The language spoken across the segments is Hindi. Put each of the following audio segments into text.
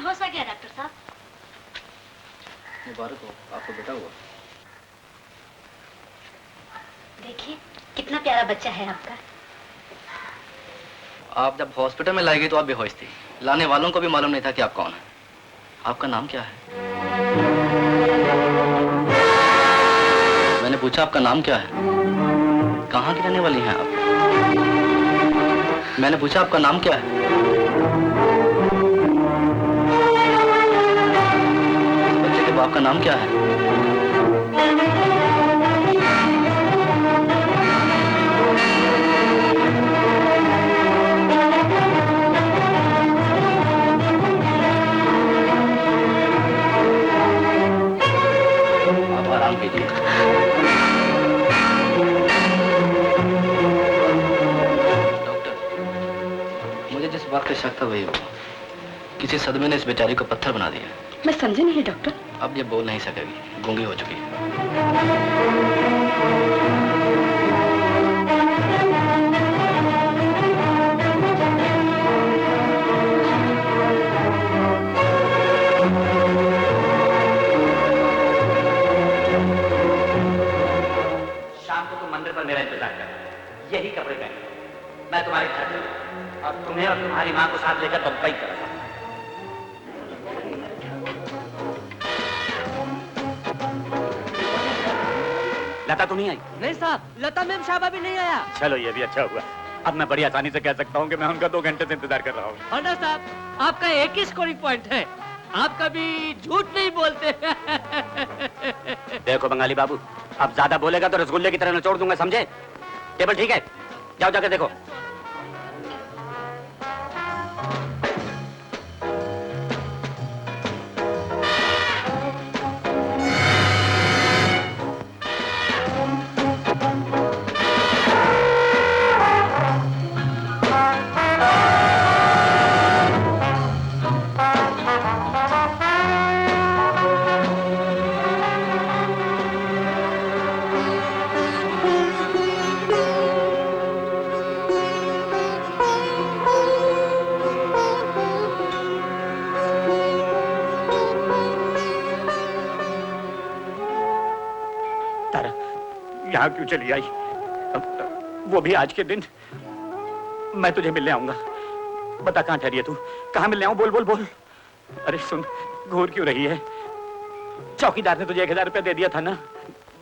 बेहोश हो गया डॉक्टर साहब। मुबारक हो, आपको बेटा हुआ। देखिए कितना प्यारा बच्चा है आपका। आप जब हॉस्पिटल में लाई गई तो आप बेहोश थी। लाने वालों को भी मालूम नहीं था कि आप कौन है। आपका नाम क्या है? मैंने पूछा आपका नाम क्या है? कहाँ की रहने वाली हैं आप? मैंने पूछा आपका नाम क्या है? बच्चे के बाप का नाम क्या है? आप आराम कीजिए। जिस बात का शक था वही हुआ। किसी सदमे ने इस बेचारी को पत्थर बना दिया। मैं समझी नहीं डॉक्टर। अब ये बोल नहीं सकेगी, गूंगी हो चुकी है। शाम को तुम मंदिर पर मेरा इंतजार कर, यही कपड़े पहन मैं तुम्हारे घर चलूंगा और तुम्हें और तुम्हारी मां को साथ लेकर बम्बई करूंगा। लता तो नहीं आई? नहीं साहब, लता मैम साहब अभी नहीं आया। चलो ये भी अच्छा हुआ। अब मैं बड़ी आसानी से कह सकता हूँ कि मैं उनका 2 घंटे से इंतजार कर रहा हूँ। ऑनर साहब, आपका एक ही स्कोरिंग पॉइंट है, आप कभी झूठ नहीं बोलते। देखो बंगाली बाबू, अब ज्यादा बोलेगा तो रसगुल्ले की तरह निचोड़ दूंगा, समझे? टेबल ठीक है, जाओ जाकर देखो। यहाँ क्यों चली आई? वो भी आज के दिन। मैं तुझे मिलने आऊंगा। बता कहाँ ठहरी है तू? कहाँ मिलने आऊं? बोल बोल बोल। अरे सुन, घूर क्यों रही है? चौकीदार ने तुझे 1000 रुपया दे दिया था ना,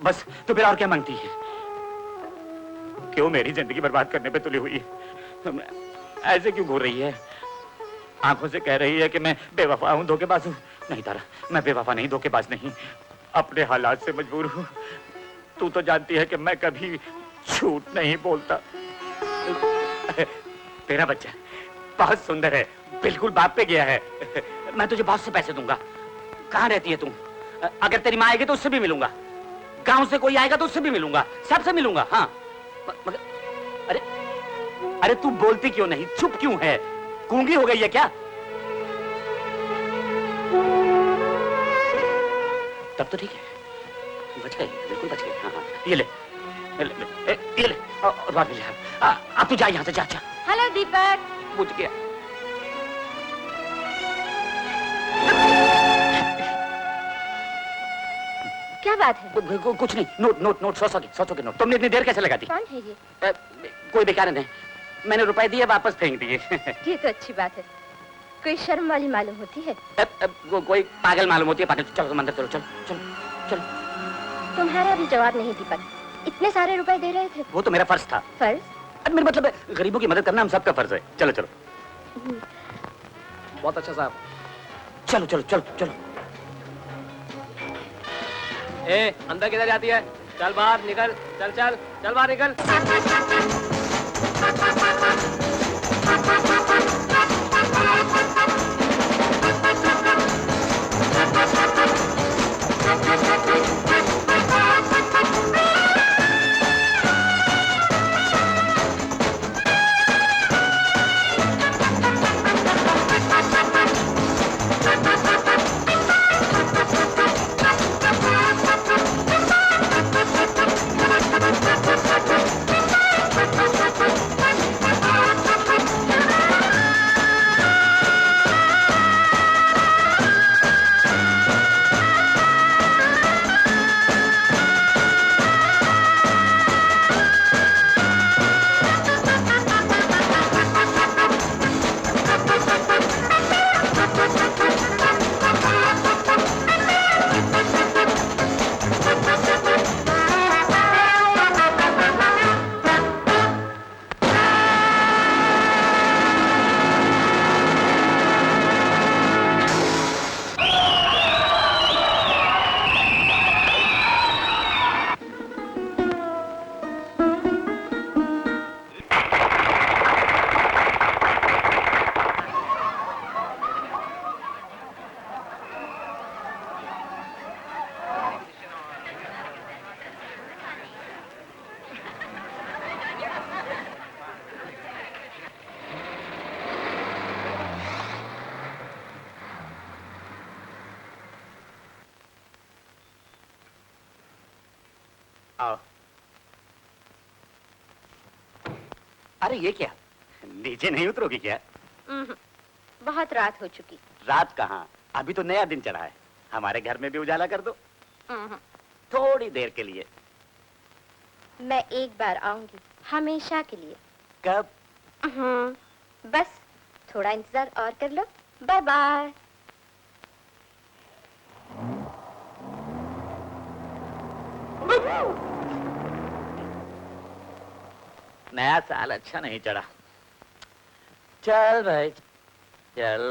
बस तो फिर और क्या मांगती है? क्यों मेरी जिंदगी बर्बाद करने पे तुली हुई है? ऐसे क्यों घूर रही है? आंखों से कह रही है कि मैं बेवफा हूं, धोखेबाज हूं। नहीं तारा, मैं बेवफा नहीं, धोखेबाज नहीं, अपने हालात से मजबूर हूं। तू तो जानती है कि मैं कभी झूठ नहीं बोलता। तेरा बच्चा बहुत सुंदर है, बिल्कुल बाप पे गया है। मैं तुझे बहुत से पैसे दूंगा। कहाँ रहती है तू? अगर तेरी माँ आएगी तो उससे भी मिलूंगा, गांव से कोई आएगा तो उससे भी मिलूंगा, सबसे मिलूंगा। हाँ मगर अरे अरे तू बोलती क्यों नहीं? चुप क्यों है? गूंगी हो गई है क्या? तब तो ठीक है, बच गई, बिल्कुल बच गई। हाँ हाँ, ये ले, ये ले, ये ले, और बात मिले। अब तू जा यहाँ से, जा जा। हेलो दीपक। बुझ गया। क्या बात है? कुछ नहीं, नोट नोट नोट, 100 के नोट। तुमने इतनी देर कैसे लगा दी? कौन है ये? कोई बेकार नहीं, मैंने रुपए दिए वापस फेंक दिए। ये तो अच्छी बात है, कोई शर्म वाली मालूम होती है। कोई पागल मालूम होती है, पागल। चलो मंदिर चलो, चलो चलो चलो। तुम्हारा भी जवाब नहीं दीपक, इतने सारे रुपए दे रहे थे। वो तो मेरा फर्ज था। फर्ज? मेरा मतलब है गरीबों की मदद करना हम सबका फर्ज है। चलो चलो। बहुत अच्छा साहब। चलो चलो चलो चलो। ए, अंदर किधर जाती है? चल बाहर निकल, चल चल चल बाहर निकल। आओ। अरे ये क्या, नीचे नहीं उतरोगी क्या? बहुत रात हो चुकी। रात कहाँ, अभी तो नया दिन चढ़ा है। हमारे घर में भी उजाला कर दो, थोड़ी देर के लिए। मैं एक बार आऊंगी, हमेशा के लिए। कब? बस थोड़ा इंतजार और कर लो। Bye bye. नया साल अच्छा नहीं चढ़ा। चल भाई चल।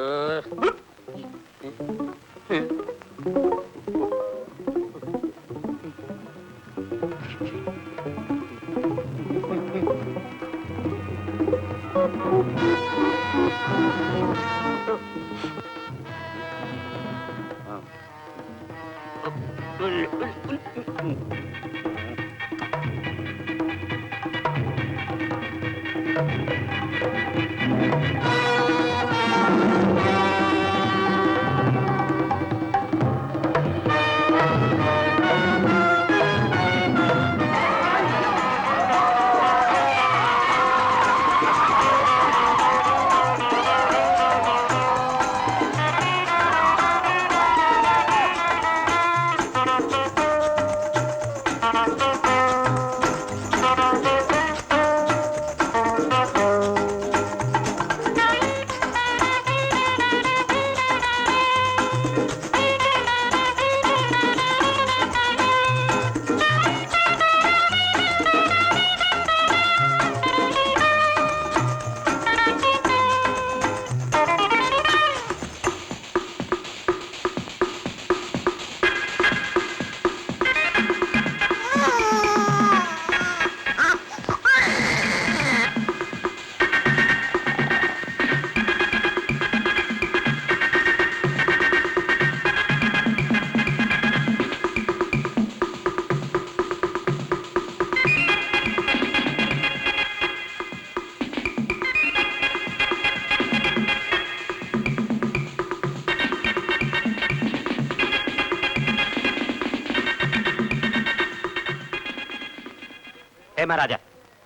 महाराजा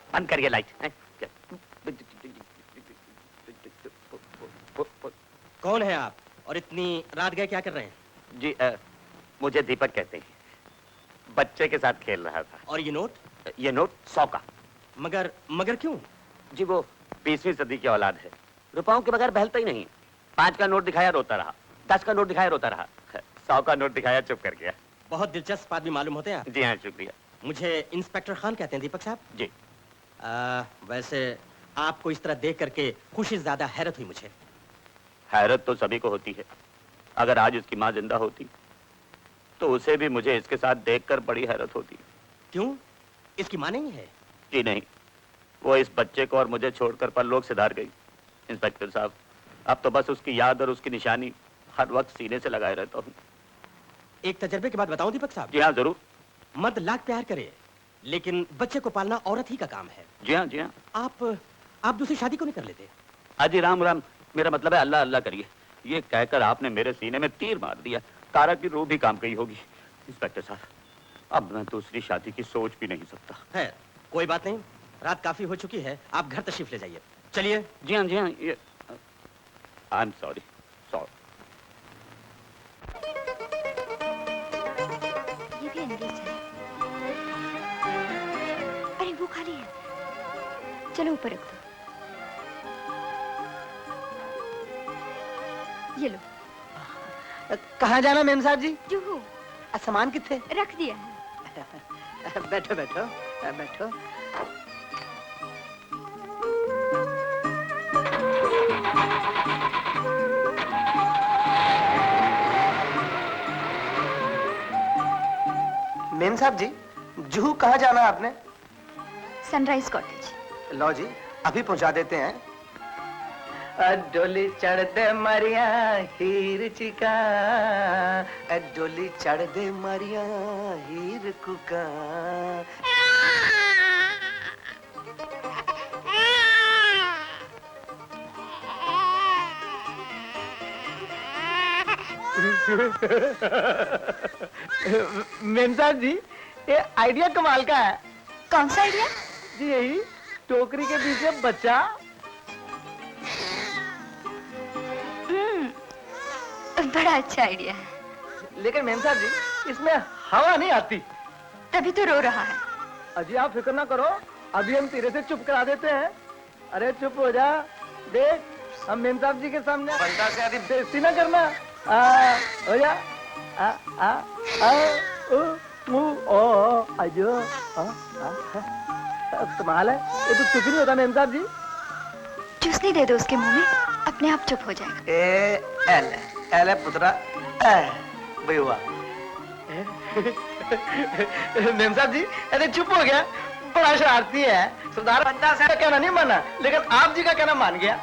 बंद करिए लाइट। कौन है आप और इतनी रात गए क्या कर रहे हैं? जी मुझे दीपक कहते हैं। बच्चे के साथ खेल रहा था। और ये नोट? ये नोट 100 का। मगर क्यों? जी वो 20वीं सदी की औलाद है, रुपयों के बगैर बहलता ही नहीं। 5 का नोट दिखाया रोता रहा, 10 का नोट दिखाया रोता रहा, 100 का नोट दिखाया चुप कर गया। बहुत दिलचस्प आदमी मालूम होते हैं आप। जी हाँ शुक्रिया। मुझे इंस्पेक्टर खान कहते हैं दीपक साहब। जी वैसे आपको इस तरह देख करके खुशी ज्यादा हैरत हुई मुझे। हैरत तो सभी को होती है। अगर आज उसकी माँ जिंदा होती तो उसे भी मुझे इसके साथ देखकर बड़ी हैरत होती। क्यों, इसकी माँ नहीं है? जी नहीं, वो इस बच्चे को और मुझे छोड़कर परलोक सिधार गई। इंस्पेक्टर साहब अब तो बस उसकी याद और उसकी निशानी हर वक्त सीने से लगाए रहता हूँ। एक तजर्बे की बात बताऊं दीपक साहब? जी हाँ जरूर। मर्द लाख प्यार करे लेकिन बच्चे को पालना औरत ही का काम है। जी हाँ जी हाँ। आप दूसरी शादी को नहीं कर लेते? अजी राम राम, मेरा मतलब है अल्लाह अल्लाह करिए। ये कहकर आपने मेरे सीने में तीर मार दिया। तारा की रूह भी काम गई होगी। इंस्पेक्टर साहब अब मैं दूसरी शादी की सोच भी नहीं सकता। है कोई बात नहीं, रात काफी हो चुकी है, आप घर तशरीफ ले जाइए। चलिए। जी हाँ जी हाँ। ये आई एम सॉरी सॉरी। ये भी अंग्रेज है। अरे वो खाली है, चलो ऊपर रख दो। ये लो। कहाँ जाना मेम साहब जी? जुहू। सामान किथे? रख दिया है। बैठो बैठो बैठो। मेम साहब जी जुहू कहाँ जाना आपने? Sunrise cottage. लो जी अभी पहुंचा देते हैं। डोली चढ़ दे मरिया हीर चिका, डोली चढ़ दे मरिया हीर कुका। मेम साहब जी ये आइडिया कमाल का है। कौन सा आइडिया? जी यही, टोकरी के पीछे बच्चा। बड़ा अच्छा आइडिया है। लेकिन मेम साहब जी, इसमें हवा नहीं आती। तभी तो रो रहा है। अजी आप फिक्र ना करो, अभी हम तेरे से चुप करा देते हैं। अरे चुप हो जा, देख हम मेम साहब जी के सामने बंदा से आदि बेइज्जती ना करना। हो जा। अजो कमाल है, ये तो चुप ही नहीं होता मेम साहब जी। चूसने दे दो उसके मुंह में, अपने आप चुप हो जाएगा। एल पुत्रा हुआ। मेम साहब जी अरे चुप हो गया, बड़ा शरारती है। सरदार बंदा से कहना नहीं माना, लेकिन आप जी का कहना मान गया।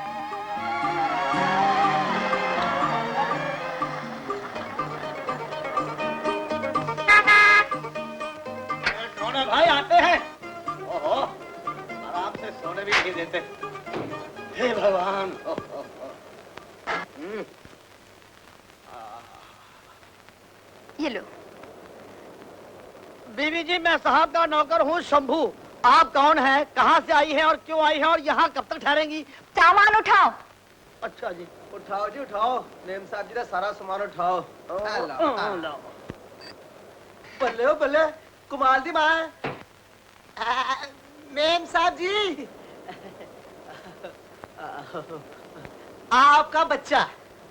भाई आते हैं। ओहो, आराम से सोने भी नहीं देते। हे भगवान। ये लो। बीवी जी मैं साहब का नौकर हूँ शंभू। आप कौन हैं, कहाँ से आई हैं और क्यों आई हैं और यहाँ कब तक ठहरेंगी? सामान उठाओ। अच्छा जी, उठाओ जी उठाओ। मेम साहब जी का सारा सामान उठाओ। बल्ले हो बल्ले, कुमाल दी माँ है। मेम साहब जी आपका बच्चा।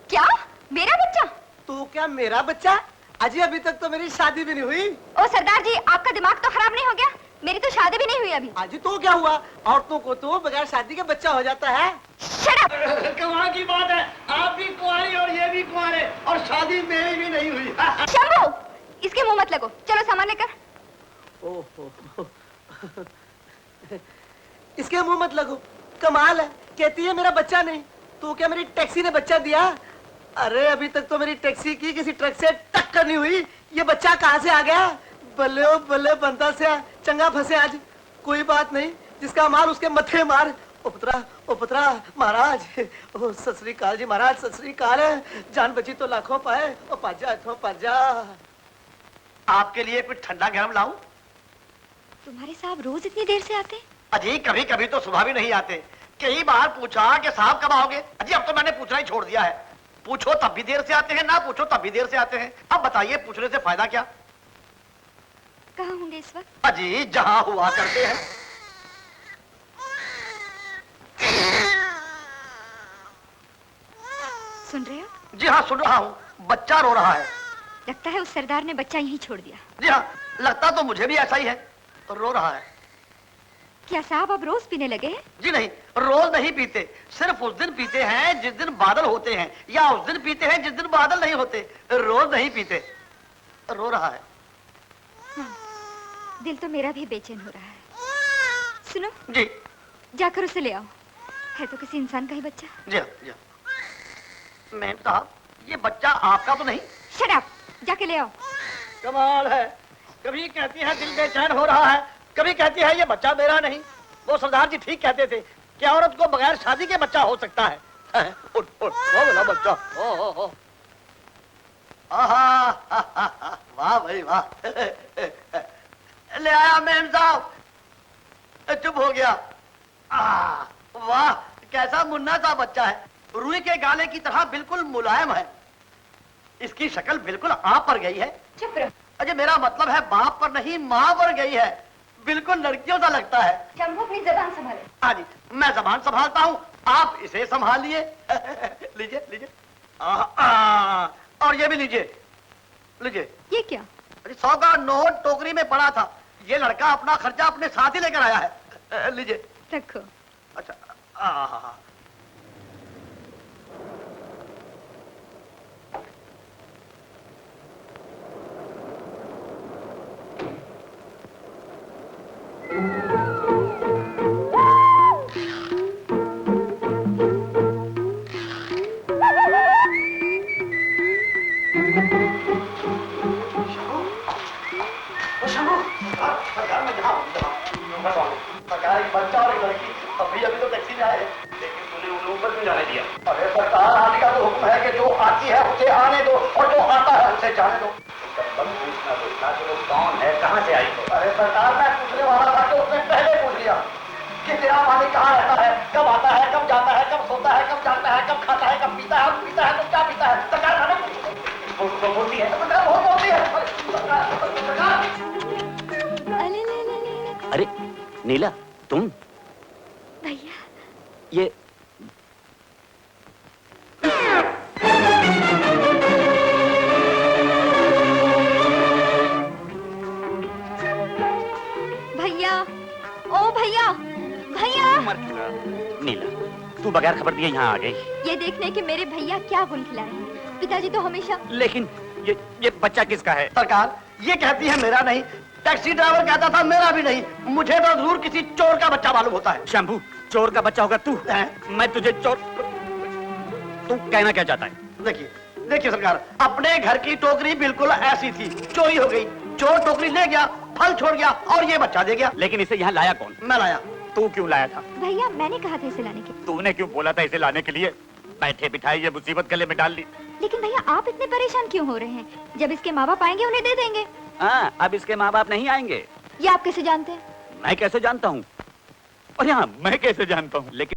क्या? मेरा बच्चा? तू क्या मेरा बच्चा? अजी अभी तक तो मेरी शादी भी नहीं हुई। ओ सरदार जी, आपका दिमाग तो खराब नहीं हो गया? मेरी तो शादी भी नहीं हुई अभी। अजी तो क्या हुआ, औरतों को तो बगैर शादी के बच्चा हो जाता है। Shut up! कमाल की बात है, आप भी कुंवारी और ये भी कुंवारे और शादी मेरी भी नहीं हुई। शंभू, इसके मुंह मत लगो। चलो सामान लेकर। ओहो, इसके मुंह मत लगो। कमाल है, कहती है मेरा बच्चा नहीं। तो क्या मेरी टैक्सी ने बच्चा दिया? अरे अभी तक तो मेरी टैक्सी की किसी ट्रक से टक्कर नहीं हुई, ये बच्चा कहाँ से आ गया? बल्ले ओ बल्ले, बनता से चंगा फंसे आज। कोई बात नहीं, जिसका माल उसके मथे मार। ओ पुत्रा महाराज। ओ सत श्री अकाल जी महाराज, सत श्री अकाल। जान बची तो लाखों पाए। ओ पाजा इथों पाजा। आपके लिए कुछ ठंडा गरम लाऊं? तुम्हारे साहब रोज इतनी देर से आते? अजी कभी कभी तो सुबह भी नहीं आते। कई बार पूछा कि साहब कब आओगे। अजी अब तो मैंने पूछना ही छोड़ दिया है। पूछो तब भी देर से आते हैं, ना पूछो तब भी देर से आते हैं। अब बताइए पूछने से फायदा क्या? कहाँ होंगे इस वक्त? अजी जहां हुआ करते हैं। सुन रहे हो? जी हाँ सुन रहा हूँ, बच्चा रो रहा है। लगता है उस सरदार ने बच्चा यहीं छोड़ दिया। जी हाँ, लगता तो मुझे भी ऐसा ही है, रो रहा है। क्या साहब अब रोज पीने लगे हैं? जी नहीं, रोज नहीं पीते, सिर्फ उस दिन पीते हैं जिस दिन बादल होते हैं, या उस दिन पीते हैं जिस दिन बादल नहीं होते। रोज नहीं पीते। रो रहा है। हाँ, दिल तो मेरा भी बेचैन हो रहा है। सुनो जी जाकर उसे ले आओ। है तो किसी इंसान का ही बच्चा। जी जी। मैम साहब, ये बच्चा आपका तो नहीं? शट अप, जाके ले आओ। कमाल है, कभी कहती है दिल बेचैन हो रहा है, कभी कहती है ये बच्चा मेरा नहीं। वो सरदार जी ठीक कहते थे कि औरत को बगैर शादी के बच्चा हो सकता है। उठ उठ, वो बोला बच्चा। ओ आहा, वाह भाई वाह। ले आया मेम साहब, चुप हो गया। वाह कैसा मुन्ना सा बच्चा है, रुई के गाले की तरह बिल्कुल मुलायम है। इसकी शक्ल बिल्कुल आप पर गई है। चुप रहो। अजय मेरा मतलब है बाप पर नहीं, माँ पर गई है। बिल्कुल लड़कियों सा लगता है। शंभू अपनी जबान संभाले। हाँ जी, मैं जबान संभालता हूँ, आप इसे संभालिए। लीजिए लीजिए। और ये भी लीजिए लीजिए। ये क्या? अरे 100 का नोट टोकरी में पड़ा था, ये लड़का अपना खर्चा अपने साथ ही लेकर आया है। लीजिए। रखो। अच्छा। बच्चा और एक लड़की अभी तो टैक्सी में आए, लेकिन तूने उन्हें ऊपर क्यों जाने दिया? अरे सरकार आने का तो हुक्म है कि जो आती है उसे आने दो और जो आता है उसे जाने दो। पूछना चलो कौन है कहाँ से आई हो? अरे सरकार, मैं पूछने वाला था तो उसने पहले पूछ लिया कि तेरा मालिक कहाँ रहता है, कब आता है, कब जाता है, कब सोता है, कब जागता है, कब खाता है, कब पीता है, और पीता है तो क्या पीता है। सरकार मैंने बोलती है, सरकार बहुत बोलती है। सरकार अरे नीला, तुम भैया ये भैया, ओ भैया, भैया। नीला, तू बगैर खबर दिए यहाँ आ गई। ये देखने कि मेरे भैया क्या गुल खिलाए हैं। पिताजी तो हमेशा। लेकिन ये बच्चा किसका है? सरकार, ये कहती है मेरा नहीं, टैक्सी ड्राइवर कहता था मेरा भी नहीं, मुझे तो जरूर किसी चोर का बच्चा मालूम होता है। शंभू, चोर का बच्चा होगा तू? मैं तुझे चोर... तू कहना क्या चाहता है? देखिए सरकार, अपने घर की टोकरी बिल्कुल ऐसी थी, चोरी हो गई, चोर टोकरी ले गया, फल छोड़ गया और ये बच्चा दे गया। लेकिन इसे यहाँ लाया कौन? मैं लाया। तू क्यों लाया था? भैया मैंने कहा था इसे लाने के। तूने क्यों बोला था इसे लाने के लिए? बैठे बिठाए ये मुसीबत गले में डाल ली। लेकिन भैया आप इतने परेशान क्यों हो रहे हैं? जब इसके माँ बाप आएंगे उन्हें दे देंगे। हाँ, अब इसके माँ बाप नहीं आएंगे। ये आप कैसे जानते हैं? मैं कैसे जानता हूँ? और यहाँ मैं कैसे जानता हूँ? लेकिन